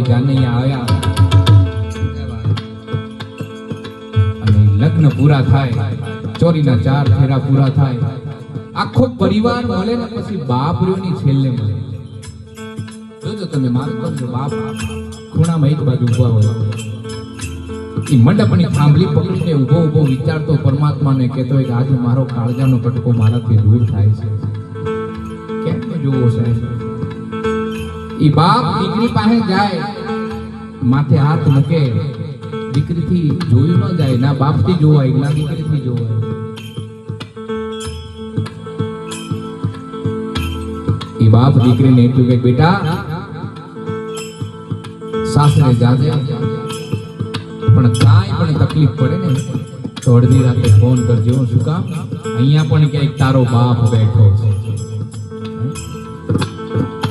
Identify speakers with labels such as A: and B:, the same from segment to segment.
A: ભાઈ જાનૈયા આવ્યા અને લગ્ન પૂરા થાય, ચોરીના 4 ફેરા પૂરા થાય, આખો પરિવાર મળે ને પછી બાપરીઓની છેલ્લે મળે. જોજો તમે મારું કરજો, બાપ ખૂણામાં એક બાજુ ઉભા હોય, એ મંડપની થાંભલી પકડીને ઉભો ઉભો વિચારતો પરમાત્માને કહેતો હોય કે આજે મારો કાળજાનો કટકો મારાથી દૂર થાય છે. કેમ જોવો સાહેબ, એ બાપ દીકરી પાસે જાય, માથે હાથ મૂકે, દીકરીથી જોયું ન જાય, ના બાપથી જોવાય ના દીકરીથી જોવાય. એ બાપ દીકરીને એટલું કે બેટા સાસરે જાજે, પણ કાંઈ પણ તકલીફ પડે ને તો અડધી રાતે ફોન કરજો. શું કામ? અહીંયા પણ ક્યાંક તારો બાપ બેઠો છે.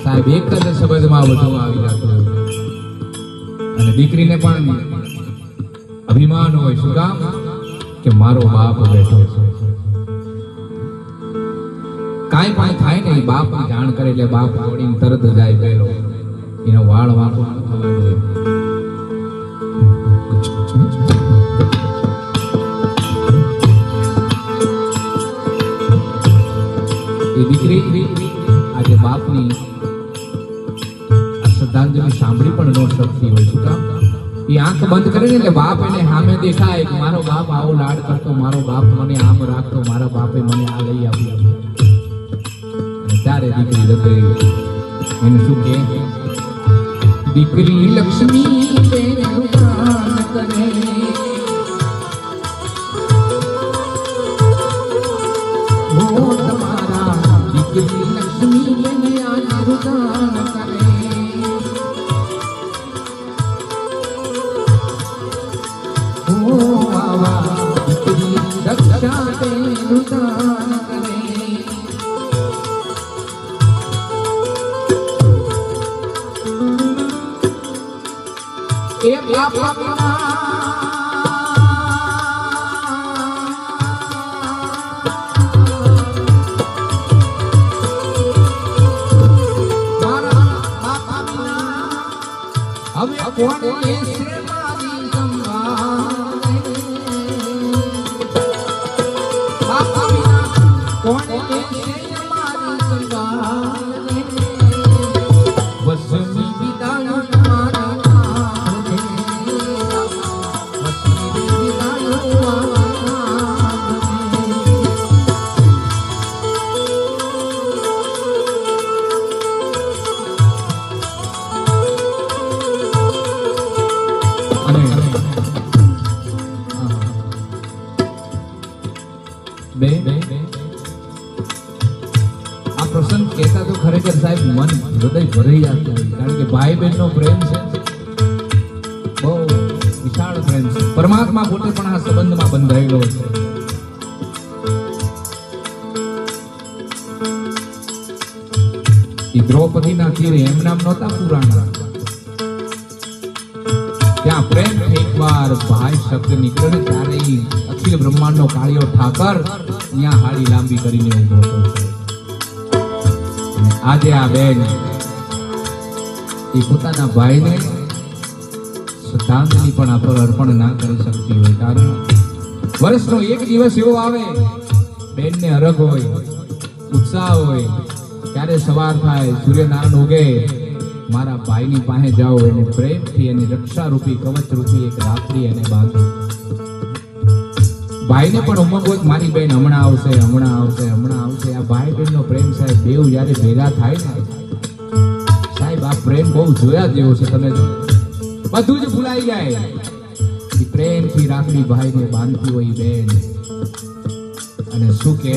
A: સાહેબ એક જ શબ્દમાં બધું આવી જતું હોય અને દીકરીને પણ અભિમાન હોય. શું કામ? કે મારો બાપ બેઠો છે. કાંઈ પણ થાય ને બાપ જાણ કરે એટલે બાપ દોડીને તરત જાય પહેલો, એનો વાળ વાંકો ન થવા દે. એ દીકરી આજે બાપની શ્રદ્ધાંજલિ સાંભળી પણ ન શકતી હોય. શું કામ? એ આંખ બંધ કરે ને એટલે બાપ એને સામે દેખાય કે મારો બાપ આવો લાડ કરતો, મારો બાપ મને આમ રાખતો, મારા બાપે મને આ લઈ આવ્યું. ત્યારે દીકરી હૃદય એને શું કે દીકરી લક્ષ્મી દીકરી લક્ષ્મી રક્ષા એ બાપના હવે કોણ લેશે મારી સંભાળ? બાપના કોણ લેશે મારી સંભાળ? વસમી વિદાય આ પ્રસંગ કહેતા તો ખરેખર સાહેબ મન હૃદય ભરાઈ જતું હોય, કારણ કે ભાઈ બહેનનો પ્રેમ છે બહુ વિશાળ પ્રેમ છે. પરમાત્મા પોતે પણ આ સંબંધમાં બંધાયેલો છે. એ દ્રૌપદીના તીર એમ નામ નહોતા પુરાણા, ત્યાં પ્રેમ એકવાર ભાઈ શબ્દ નીકળે ને ત્યારે અખિલ બ્રહ્માંડનો કાળિયો ઠાકર ત્યાં હાડી લાંબી કરીને ઉભો હતો. આજે આ બેન એ પોતાના ભાઈને શ્રદ્ધાંજલિ પણ અર્પણ ના કરી શકતી હોય, કારણ વર્ષનો એક દિવસ એવો આવે બેનને અરગ હોય, ઉત્સાહ હોય, ત્યારે સવાર થાય, સૂર્યનારાયણ ઉગે, મારા ભાઈની પાસે જાઓ, એને પ્રેમથી એની રક્ષા રૂપી કવચ રૂપી એક રાખડી એને બાંધો. ભાઈને પણ ઉમંગ હોય મારી બેન હમણાં આવશે, હમણાં આવશે, હમણાં આવશે. આ ભાઈ બહેનનો પ્રેમ સાહેબ બેવ જ્યારે ભેગા થાય ને સાહેબ આ પ્રેમ બહુ જોયા જેવો છે. તમે જો બધું જ ભૂલાઈ જાય. એ પ્રેમથી રાખડી ભાઈને બાંધતી હોય બેન, અને શું કે